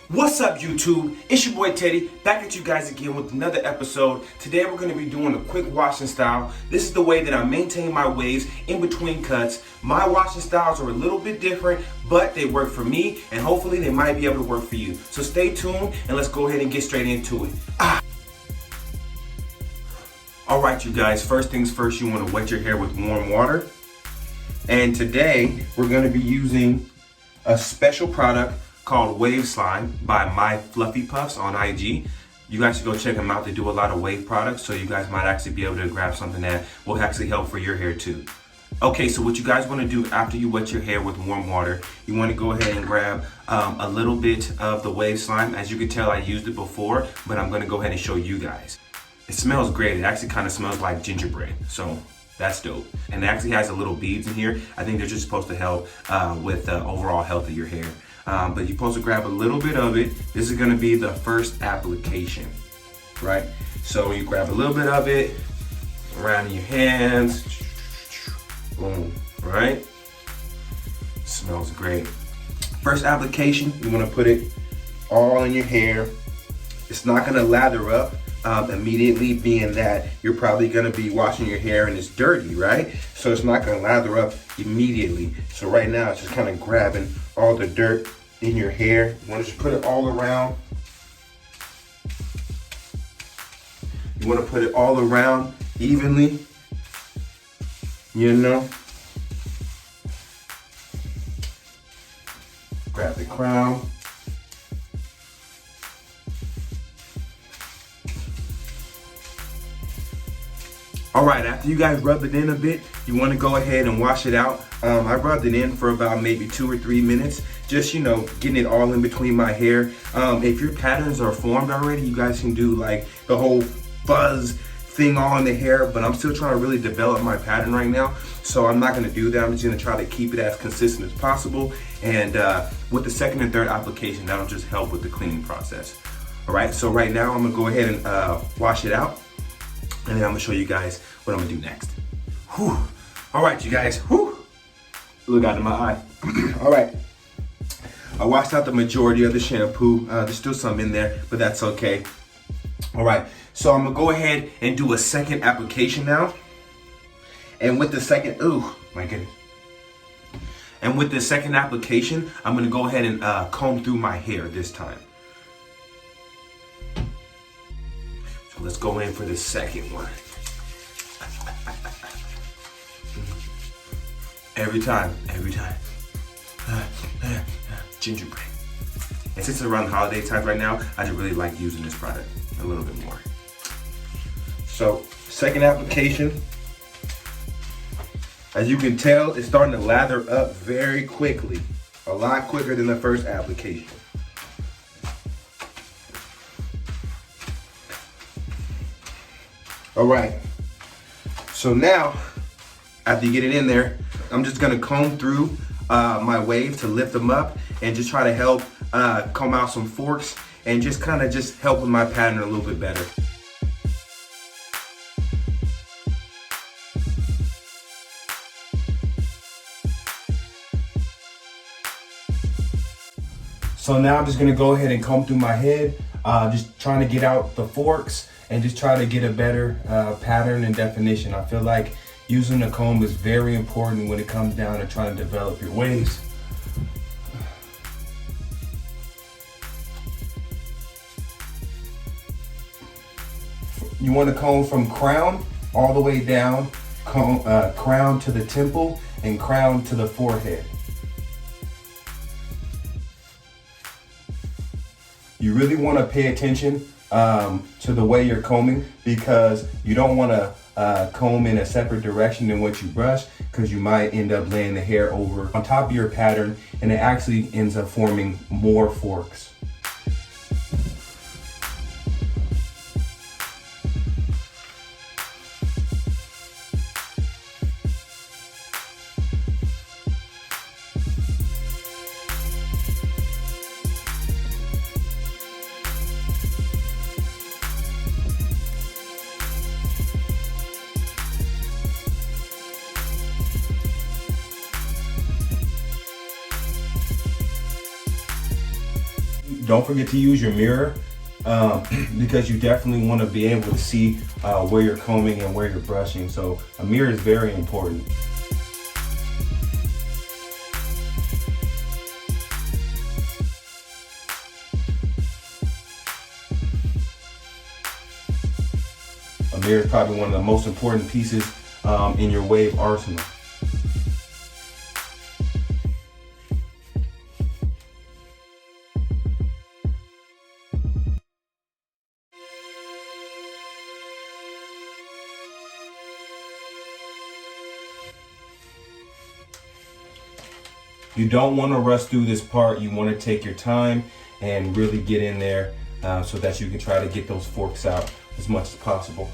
What's up, YouTube? It's your boy Teddy, back at you guys again with another episode. Today we're going to be doing a quick washing style. This is the way that I maintain my waves in between cuts. My washing styles are a little bit different, but they work for me, and hopefully they might be able to work for you. So stay tuned, and let's go ahead and get straight into it. Alright, you guys, first things first, you want to wet your hair with warm water. And today we're going to be using a special product called Wave Slime by My Fluffy Puffs on IG. You guys should go check them out. They do a lot of wave products, so you guys might actually be able to grab something that will actually help for your hair too. Okay, so what you guys want to do after you wet your hair with warm water, you want to go ahead and grab a little bit of the Wave Slime. As you can tell, I used it before, but I'm going to go ahead and show you guys. It smells great. It actually kind of smells like gingerbread, so that's dope. And it actually has a little beads in here. I think they're just supposed to help with the overall health of your hair. But you're supposed to grab a little bit of it. This is gonna be the first application, right? So you grab a little bit of it around your hands, boom, right? Smells great. First application, you wanna put it all in your hair. It's not gonna lather up immediately, being that you're probably gonna be washing your hair and it's dirty, right? So it's not gonna lather up immediately. So right now it's just kind of grabbing all the dirt in your hair. You want to just put it all around. You want to put it all around evenly, you know. Grab the crown. All right, after you guys rub it in a bit, you want to go ahead and wash it out. I rubbed it in for about maybe 2 or 3 minutes, just, you know, getting it all in between my hair. If your patterns are formed already, you guys can do like the whole fuzz thing all in the hair, but I'm still trying to really develop my pattern right now. So I'm not gonna do that. I'm just gonna try to keep it as consistent as possible. And with the second and third application, that'll just help with the cleaning process. All right, so right now I'm gonna go ahead and wash it out. And then I'm gonna show you guys what I'm gonna do next. Whew. All right, you guys, whew. Look out of my eye. All right, I washed out the majority of the shampoo. There's still some in there, but that's okay. All right, so I'm gonna go ahead and do a second application now. And with the second, ooh, my goodness. And with the second application, I'm gonna go ahead and comb through my hair this time. So let's go in for the second one. Every time. Gingerbread. And since it's around the holiday time right now, I just really like using this product a little bit more. So, second application. As you can tell, it's starting to lather up very quickly. A lot quicker than the first application. All right, so now, after you get it in there, I'm just gonna comb through my waves to lift them up and just try to help comb out some forks and just kind of just help with my pattern a little bit better. So now I'm just gonna go ahead and comb through my head, just trying to get out the forks and just try to get a better pattern and definition. I feel like using a comb is very important when it comes down to trying to develop your waves. You want to comb from crown all the way down, crown to the temple and crown to the forehead. You really want to pay attention to the way you're combing, because you don't want to comb in a separate direction than what you brush, because you might end up laying the hair over on top of your pattern and it actually ends up forming more forks. Don't forget to use your mirror because you definitely want to be able to see where you're combing and where you're brushing. So a mirror is very important. A mirror is probably one of the most important pieces in your wave arsenal. You don't want to rush through this part. You want to take your time and really get in there so that you can try to get those forks out as much as possible.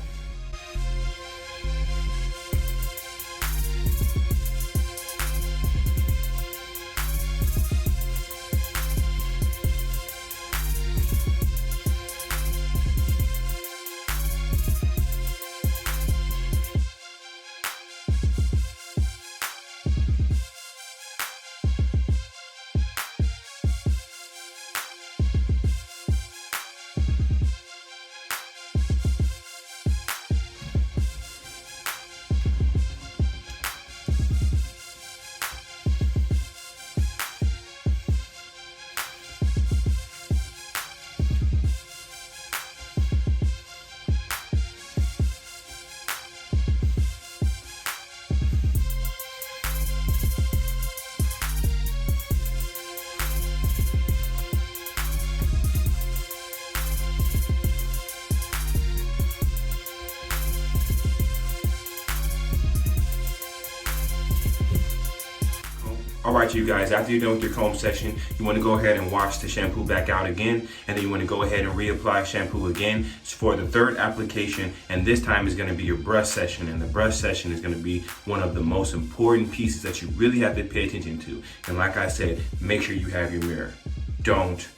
All right, you guys, after you're done with your comb section, you want to go ahead and wash the shampoo back out again, and then you want to go ahead and reapply shampoo again for the third application, and this time is going to be your brush session, and the brush session is going to be one of the most important pieces that you really have to pay attention to. And like I said, make sure you have your mirror. Don't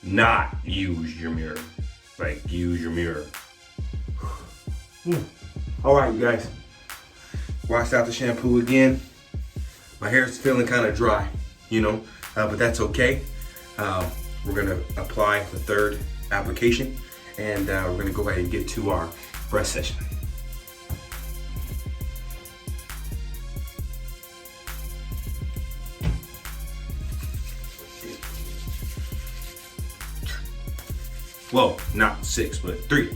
not use your mirror. Like, use your mirror. All right, you guys, washed out the shampoo again. My hair is feeling kind of dry, you know, but that's okay. We're gonna apply the third application, and we're gonna go ahead and get to our brush session. Well, not 6, but 3.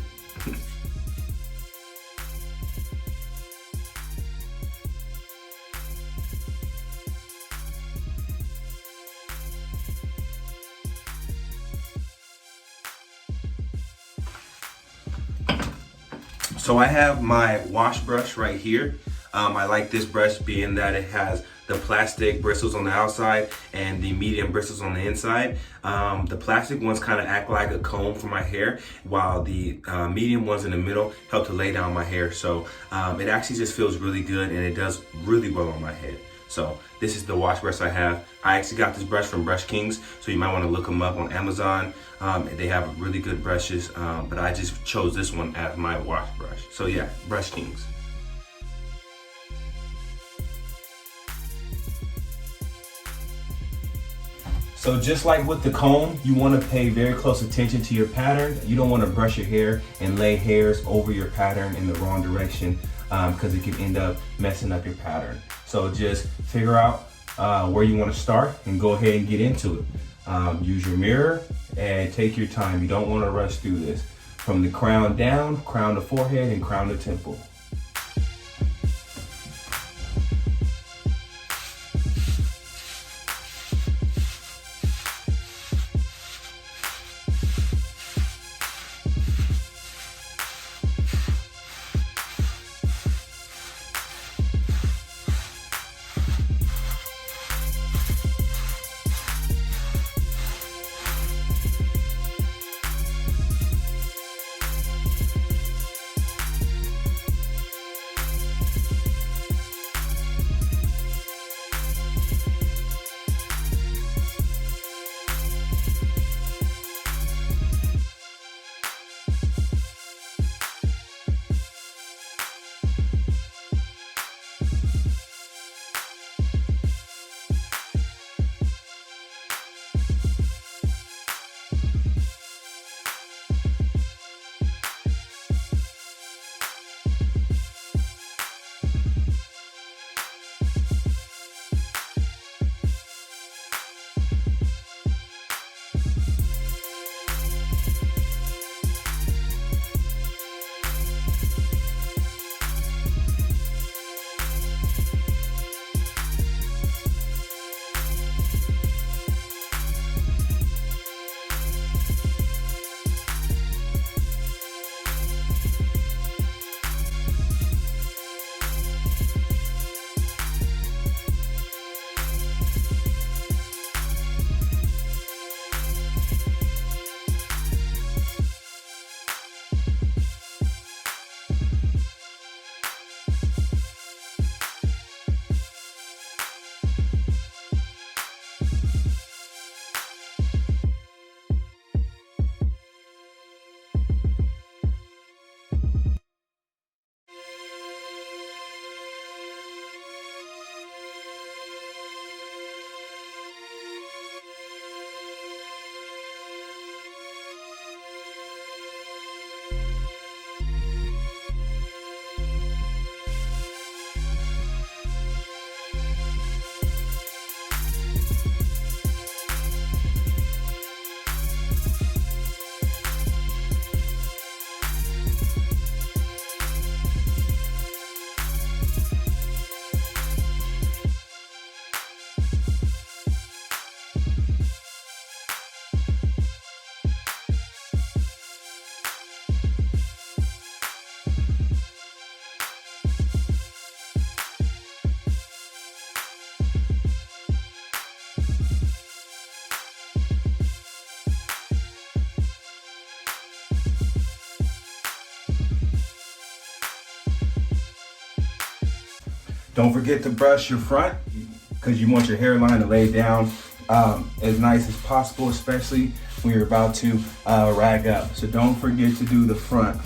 So I have my wash brush right here. I like this brush being that it has the plastic bristles on the outside and the medium bristles on the inside. The plastic ones kind of act like a comb for my hair, while the medium ones in the middle help to lay down my hair. So it actually just feels really good, and it does really well on my head. So this is the wash brush I have. I actually got this brush from Brush Kings, so you might want to look them up on Amazon. They have really good brushes, but I just chose this one as my wash brush. So yeah, Brush Kings. So just like with the comb, you want to pay very close attention to your pattern. You don't want to brush your hair and lay hairs over your pattern in the wrong direction, because it can end up messing up your pattern. So just figure out where you want to start and go ahead and get into it. Use your mirror and take your time. You don't want to rush through this. From the crown down, crown to forehead, and crown to temple. Don't forget to brush your front because you want your hairline to lay down as nice as possible, especially when you're about to rag up. So don't forget to do the front.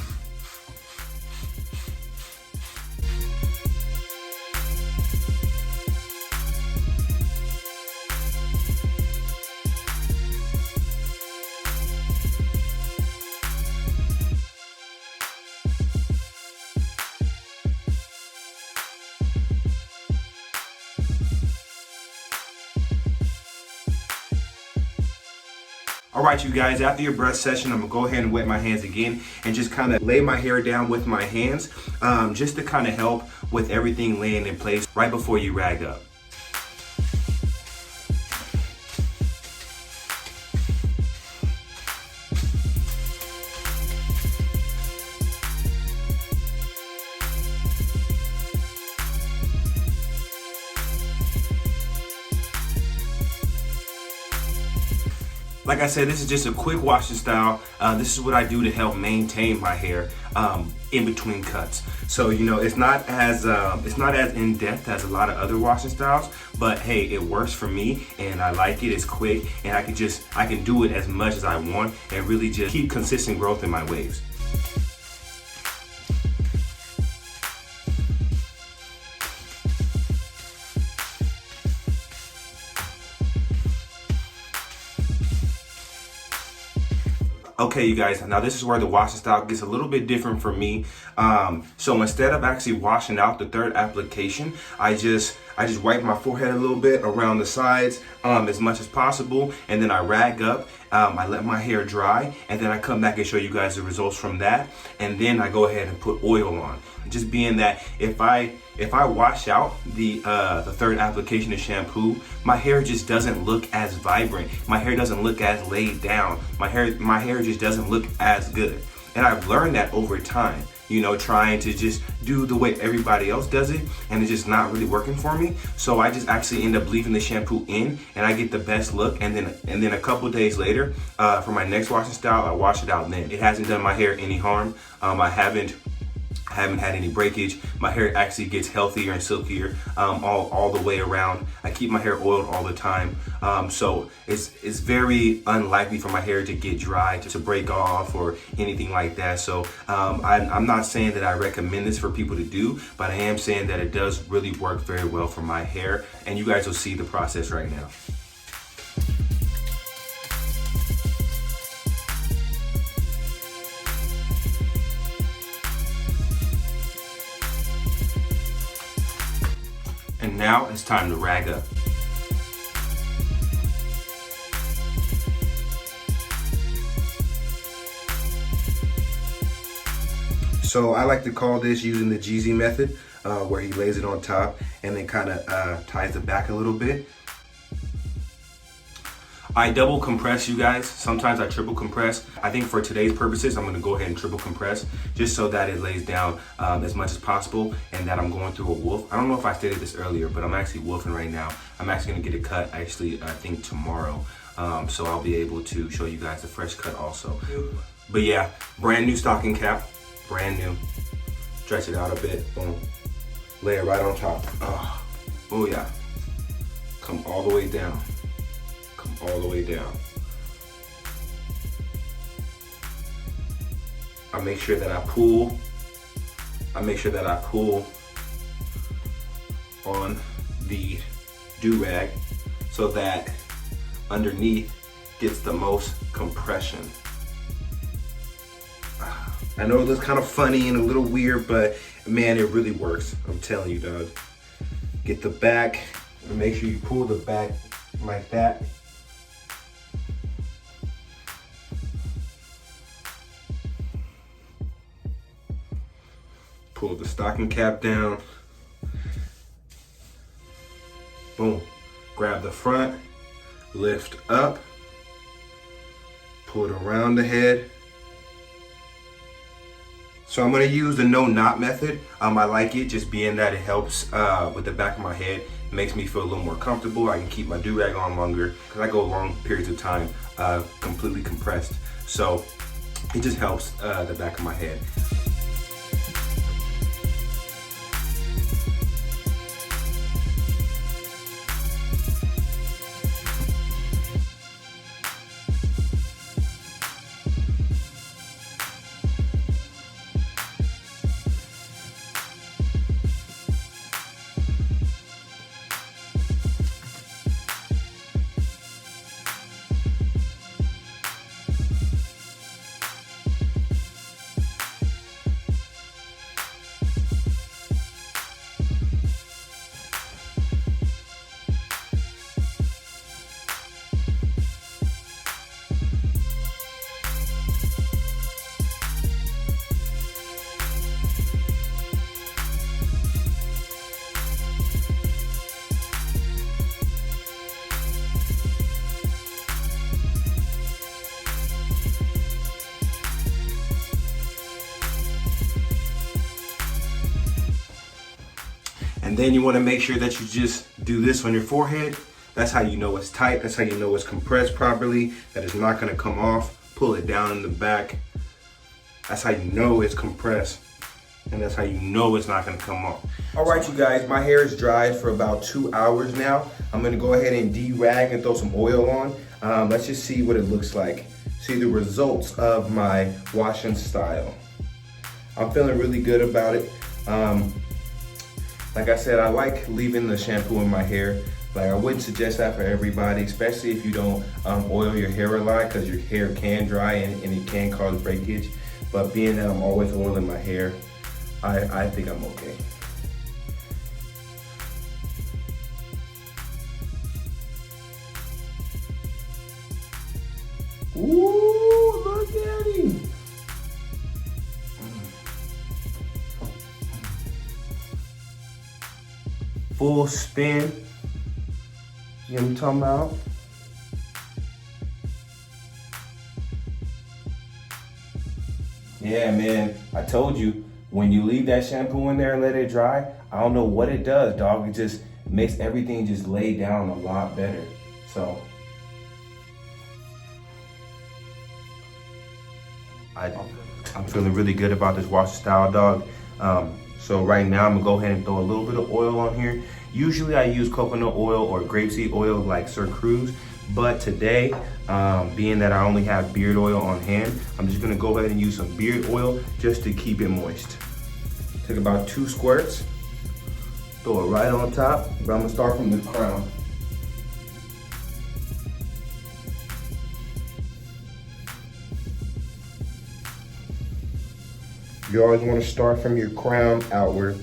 All right, you guys, after your brush session, I'm gonna go ahead and wet my hands again and just kind of lay my hair down with my hands just to kind of help with everything laying in place right before you rag up. Like I said, this is just a quick washing style. This is what I do to help maintain my hair in between cuts. So you know, it's not as in depth as a lot of other washing styles, but hey, it works for me and I like it. It's quick and I can do it as much as I want and really just keep consistent growth in my waves. Okay, you guys, now this is where the washing style gets a little bit different for me. So instead of actually washing out the third application, I just wipe my forehead a little bit around the sides as much as possible, and then I rag up. I let my hair dry, and then I come back and show you guys the results from that, and then I go ahead and put oil on. Just being that if I wash out the third application of shampoo, my hair just doesn't look as vibrant. My hair doesn't look as laid down. My hair just doesn't look as good. And I've learned that over time, you know, trying to just do the way everybody else does it, and it's just not really working for me. So I just actually end up leaving the shampoo in, and I get the best look. And then a couple days later, for my next washing style, I wash it out. Then it hasn't done my hair any harm. I haven't had any breakage. My hair actually gets healthier and silkier all the way around. I keep my hair oiled all the time, so it's very unlikely for my hair to get dry, to break off or anything like that. So I'm not saying that I recommend this for people to do, but I am saying that it does really work very well for my hair, and you guys will see the process right now. And now it's time to rag up. So I like to call this using the Jeezy method, where he lays it on top and then kind of ties it back a little bit. I double compress, you guys. Sometimes I triple compress. I think for today's purposes, I'm gonna go ahead and triple compress just so that it lays down as much as possible and that I'm going through a woof. I don't know if I stated this earlier, but I'm actually woofing right now. I'm actually gonna get a cut actually, I think tomorrow. So I'll be able to show you guys the fresh cut also. But yeah, brand new stocking cap, brand new. Stretch it out a bit, boom. Lay it right on top. Oh yeah, come all the way down. All the way down. I make sure that I pull on the do-rag so that underneath gets the most compression. I know it looks kind of funny and a little weird, but man, it really works. I'm telling you, dog. Get the back, and make sure you pull the back like that. Pull the stocking cap down. Boom. Grab the front, lift up, pull it around the head. So I'm gonna use the no knot method. I like it just being that it helps with the back of my head. It makes me feel a little more comfortable. I can keep my do-rag on longer because I go long periods of time completely compressed. So it just helps the back of my head. And then you want to make sure that you just do this on your forehead. That's how you know it's tight. That's how you know it's compressed properly, that it's not going to come off. Pull it down in the back. That's how you know it's compressed. And that's how you know it's not gonna come off. All right, you guys, my hair is dried for about 2 hours now. I'm gonna go ahead and de-rag and throw some oil on. Let's just see what it looks like. See the results of my washing style. I'm feeling really good about it. Like I said, I like leaving the shampoo in my hair. Like, I wouldn't suggest that for everybody, especially if you don't oil your hair a lot, because your hair can dry and it can cause breakage. But being that I'm always oiling my hair, I think I'm okay. Ooh, look at him. Full spin. You know what I'm talking about? Yeah, man, I told you, when you leave that shampoo in there and let it dry, I don't know what it does, dog. It just makes everything just lay down a lot better. So, I'm feeling really good about this wash style, dog. So right now I'm gonna go ahead and throw a little bit of oil on here. Usually I use coconut oil or grapeseed oil like Sir Cruz, but today, being that I only have beard oil on hand, I'm just gonna go ahead and use some beard oil just to keep it moist. Take about 2 squirts, throw it right on top, but I'm gonna start from the crown. You always want to start from your crown outward.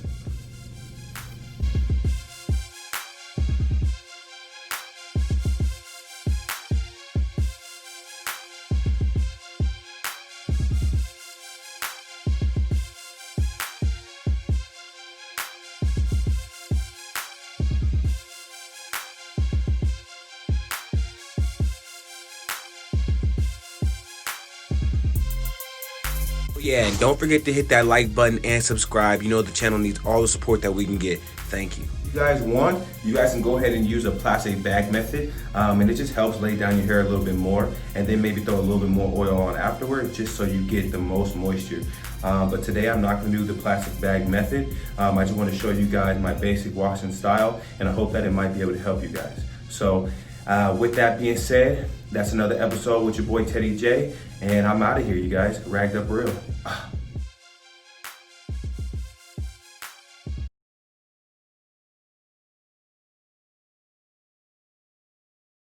Yeah, and don't forget to hit that like button and subscribe. You know the channel needs all the support that we can get. Thank you. If you guys want, you guys can go ahead and use a plastic bag method, and it just helps lay down your hair a little bit more, and then maybe throw a little bit more oil on afterward, just so you get the most moisture. But today I'm not gonna do the plastic bag method. I just wanna show you guys my basic washing style, and I hope that it might be able to help you guys. So with that being said, that's another episode with your boy TEDDYJ, and I'm out of here, you guys. Ragged up real.